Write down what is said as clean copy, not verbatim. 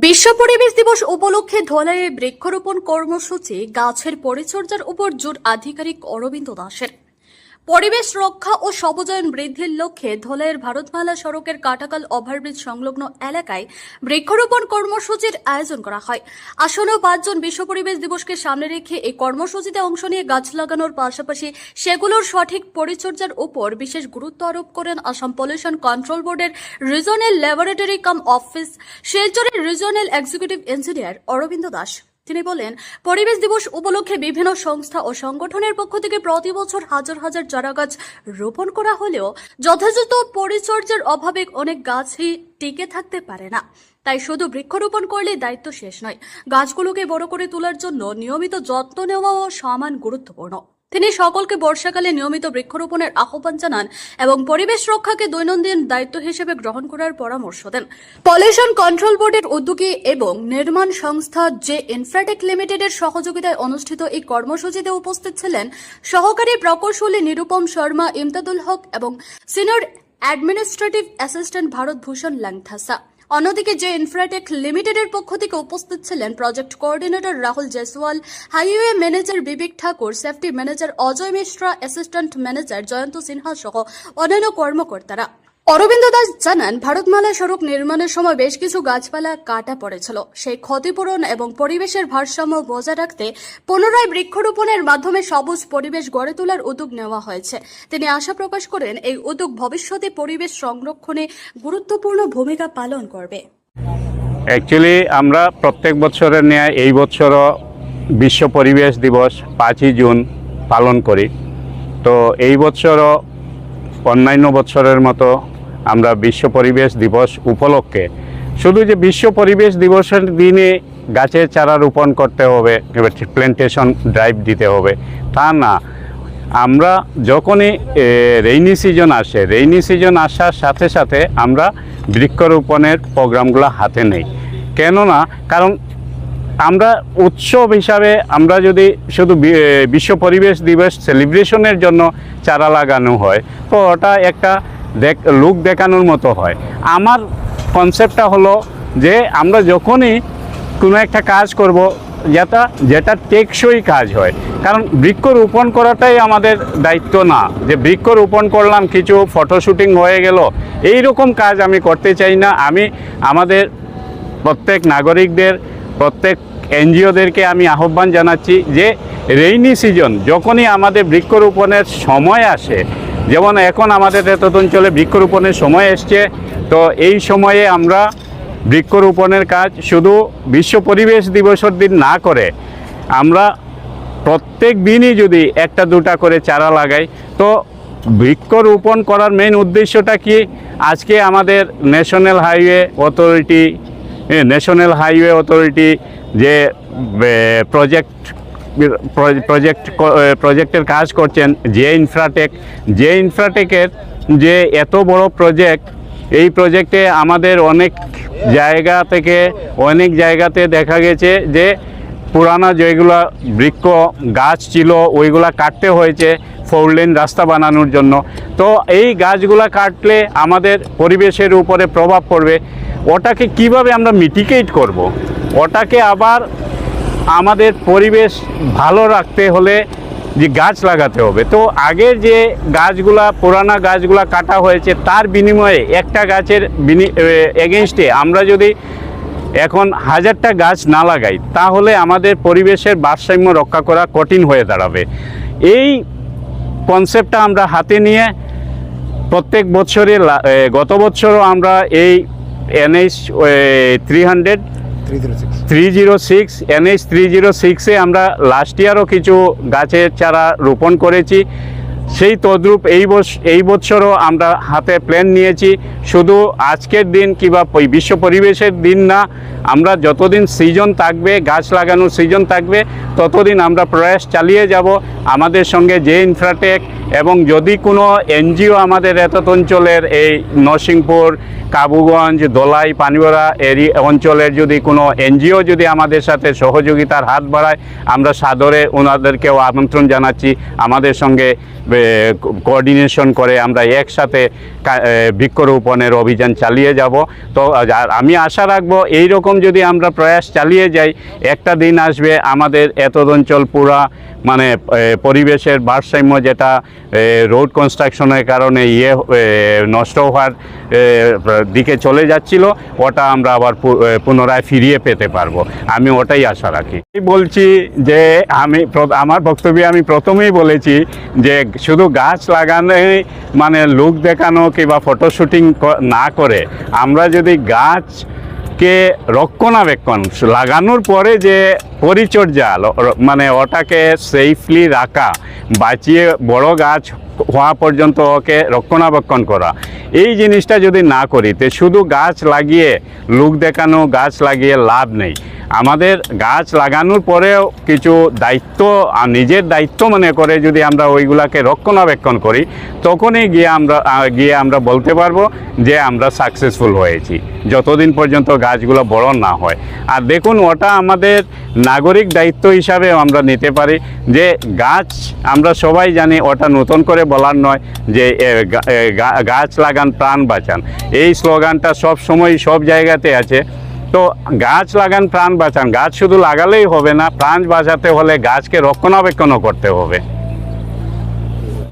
বিশ্ব পরিবেশ দিবস উপলক্ষে ধলাইয়ে বৃক্ষরোপণ কর্মসূচি গাছের পরিচর্যার উপর জোর আধিকারিক অরবিন্দ দাসের। পরিবেশ রক্ষা ও সবুজায়ন বৃদ্ধির লক্ষ্যে ধলাইয়ের ভারতমালা সড়কের কাটাকাল ওভারব্রিজ সংলগ্ন এলাকায় বৃক্ষরোপণ কর্মসূচির আয়োজন করা হয়। আসন্ন 5 জুন বিশ্ব পরিবেশ দিবসকে সামনে রেখে এই কর্মসূচিতে অংশ নিয়ে গাছ লাগানোর পাশাপাশি সেগুলোর সঠিক পরিচর্যার উপর বিশেষ গুরুত্ব আরোপ করেন আসাম পলিউশন কন্ট্রোল বোর্ডের রিজনাল ল্যাবরেটরি কাম অফিস শিলচরের regional executive engineer Arabinda Das. তিনি বলেন, পরিবেশ দিবস উপলক্ষে বিভিন্ন সংস্থা ও সংগঠনের পক্ষ থেকে প্রতি বছর হাজার হাজার চারা গাছ রোপণ করা হলেও যথাযথ পরিচর্যার অভাবে অনেক গাছই টিকে থাকতে পারে না। তাই শুধু বৃক্ষরোপণ করলে দায়িত্ব শেষ নয়, গাছগুলোকে বড় করে তোলার জন্য নিয়মিত যত্ন নেওয়াও সমান গুরুত্বপূর্ণ। তিনি সকলকে বর্ষাকালে নিয়মিত বৃক্ষরোপণের আহ্বান জানান এবং পরিবেশ রক্ষাকে দৈনন্দিন দায়িত্ব হিসেবে গ্রহণ করার পরামর্শ দেন। পলিউশন কন্ট্রোল বোর্ডের উদ্যোগে এবং নির্মাণ সংস্থা জে ইনফ্রাটেক লিমিটেডের সহযোগিতায় অনুষ্ঠিত এই কর্মসূচিতে উপস্থিত ছিলেন সহকারী প্রকৌশলী নিরুপম শর্মা, ইমদাদুল হক এবং senior administrative assistant Bharat Bhushan Langthasa. অন্যদিকে যে ইনফ্রাটেক লিমিটেডের পক্ষ থেকে উপস্থিত ছিলেন project coordinator Rahul Jaiswal, highway manager Vivek Thakur, safety manager Ajay Mishra, assistant manager Jayanta Sinha সহ অন্যান্য কর্মকর্তারা। অরবিন্দ দাস জানান, ভারতমালা সড়ক নির্মাণের সময় বেশ কিছু গাছপালা কাটা পড়েছিল। সেই ক্ষতিপূরণ এবং পরিবেশের ভারসাম্য বজায় রাখতে পুনরায় বৃক্ষরোপণের মাধ্যমে সবুজ পরিবেশ গড়ে তোলার উদ্যোগ নেওয়া হয়েছে। তিনি আশা প্রকাশ করেন, এই উদ্যোগ ভবিষ্যতে পরিবেশ সংরক্ষণে গুরুত্বপূর্ণ ভূমিকা পালন করবে। অ্যাকচুয়ালি আমরা প্রত্যেক বছরের ন্যায় এই বছরও বিশ্ব পরিবেশ দিবস 5 জুন পালন করি। তো এই বছরও অন্যান্য বছরের মতো আমরা বিশ্ব পরিবেশ দিবস উপলক্ষে শুধু যে বিশ্ব পরিবেশ দিবসের দিনে গাছের চারা রোপণ করতে হবে, প্ল্যান্টেশন ড্রাইভ দিতে হবে তা না। আমরা যখনই রেইনি সিজন আসে, রেইনি সিজন আসার সাথে সাথে আমরা বৃক্ষরোপণের প্রোগ্রামগুলো হাতে নেই। কেননা কারণ আমরা উৎসব হিসাবে আমরা যদি শুধু বিশ্ব পরিবেশ দিবস সেলিব্রেশনের জন্য চারা লাগানো হয় তো ওটা একটা লুক দেখানোর মতো হয়। আমার কনসেপ্টটা হলো যে আমরা যখনই কোনো একটা কাজ করব যেটা টেকসই কাজ হয়, কারণ বৃক্ষরোপণ করাটাই আমাদের দায়িত্ব না যে বৃক্ষরোপণ করলাম কিছু ফটোশুটিং হয়ে গেল, এই রকম কাজ আমি করতে চাই না। আমি আমাদের প্রত্যেক নাগরিকদের, প্রত্যেক এনজিওদেরকে আমি আহ্বান জানাচ্ছি যে রেইনি সিজন যখনই আমাদের বৃক্ষরোপণের সময় আসে, যেমন এখন আমাদের এতদ অঞ্চলে বৃক্ষরোপণের সময় এসছে, তো এই সময়ে আমরা বৃক্ষরোপণের কাজ শুধু বিশ্ব পরিবেশ দিবসের দিন না করে আমরা প্রত্যেক দিনই যদি একটা দুটা করে চারা লাগাই তো বৃক্ষরোপণ করার মেইন উদ্দেশ্যটা কি? আজকে আমাদের ন্যাশনাল হাইওয়ে অথরিটি যে প্রজেক্টের কাজ করছেন যে ইনফ্রাটেকের যে এত বড় প্রজেক্ট, এই প্রজেক্টে আমাদের অনেক জায়গাতে দেখা গেছে যে পুরানা যেগুলো বৃক্ষ গাছ ছিল ওইগুলা কাটতে হয়েছে 4 লেন রাস্তা বানানোর জন্য। তো এই গাছগুলা কাটলে আমাদের পরিবেশের উপরে প্রভাব পড়বে। ওটাকে কিভাবে আমরা মিটিগেট করব? ওটাকে আবার আমাদের পরিবেশ ভালো রাখতে হলে যে গাছ লাগাতে হবে। তো আগের যে গাছগুলা, পুরানা গাছগুলা কাটা হয়েছে তার বিনিময়ে একটা গাছের এগেনস্টে আমরা যদি এখন 1000টা গাছ না লাগাই তাহলে আমাদের পরিবেশের ভারসাম্য রক্ষা করা কঠিন হয়ে দাঁড়াবে। এই কনসেপ্টটা আমরা হাতে নিয়ে প্রত্যেক বছরে, গত বছরও আমরা এই NH 306 আমরা লাস্ট ইয়ারও কিছু গাছের চারা রোপণ করেছি। সেই তদ্রূপ এই বছরও আমরা হাতে প্ল্যান নিয়েছি। শুধু আজকের দিন কিংবা বিশ্ব পরিবেশের দিন না, আমরা যতদিন সিজন থাকবে, গাছ লাগানোর সিজন থাকবে, ততদিন আমরা প্রয়াস চালিয়ে যাব। আমাদের সঙ্গে যে ইনফ্রাটেক এবং যদি কোনো এনজিও আমাদের এতদ অঞ্চলের এই নরসিংপুর, কাবুগঞ্জ, দোলাই, পানিবড়া অঞ্চলের যদি কোনো এনজিও যদি আমাদের সাথে সহযোগিতার হাত বাড়ায়, আমরা সাদরে ওনাদেরকেও আমন্ত্রণ জানাচ্ছি আমাদের সঙ্গে কোঅর্ডিনেশন করে আমরা একসাথে বৃক্ষরোপণের অভিযান চালিয়ে যাব। তো আমি আশা রাখবো এইরকম যদি আমরা প্রয়াস চালিয়ে যাই, একটা দিন আসবে আমাদের এত অঞ্চল পুরা মানে পরিবেশের ভারসাম্য যেটা রোড কনস্ট্রাকশনের কারণে নষ্ট হওয়ার দিকে চলে যাচ্ছিল, ওটা আমরা আবার পুনরায় ফিরিয়ে পেতে পারবো। আমি ওটাই আশা রাখি। বলছি যে আমার বক্তব্যে আমি প্রথমেই বলেছি যে শুধু গাছ লাগানো মানে লোক দেখানো কিংবা ফটো শুটিং না করে আমরা যদি গাছকে রক্ষণাবেক্ষণ লাগানোর পরে যে পরিচর্যা মানে ওটাকে সেফলি রাখা, বাঁচিয়ে বড় গাছ হওয়া পর্যন্ত ওকে রক্ষণাবেক্ষণ করা, এই জিনিসটা যদি না করি তো শুধু গাছ লাগিয়ে লোক দেখানো গাছ লাগিয়ে লাভ নেই। আমাদের গাছ লাগানোর পরেও কিছু দায়িত্ব নিজের দায়িত্ব মনে করে যদি আমরা ওইগুলাকে রক্ষণাবেক্ষণ করি, তখনই গিয়ে আমরা বলতে পারবো যে আমরা সাকসেসফুল হয়েছি, যতদিন পর্যন্ত গাছগুলো বড় না হয়। আর দেখুন, ওটা আমাদের নাগরিক দায়িত্ব হিসাবে আমরা নিতে পারি যে গাছ, আমরা সবাই জানি ওটা নতুন করে বলার নয় যে গাছ লাগান প্রাণ বাঁচান, এই স্লোগানটা সব সময় সব জায়গাতে আছে। তো গাছ লাগান প্রাণ বাঁচান, গাছ শুধু লাগালেই হবে না, প্রাণ বাঁচাতে হলে গাছকে রক্ষণাবেক্ষণও করতে হবে।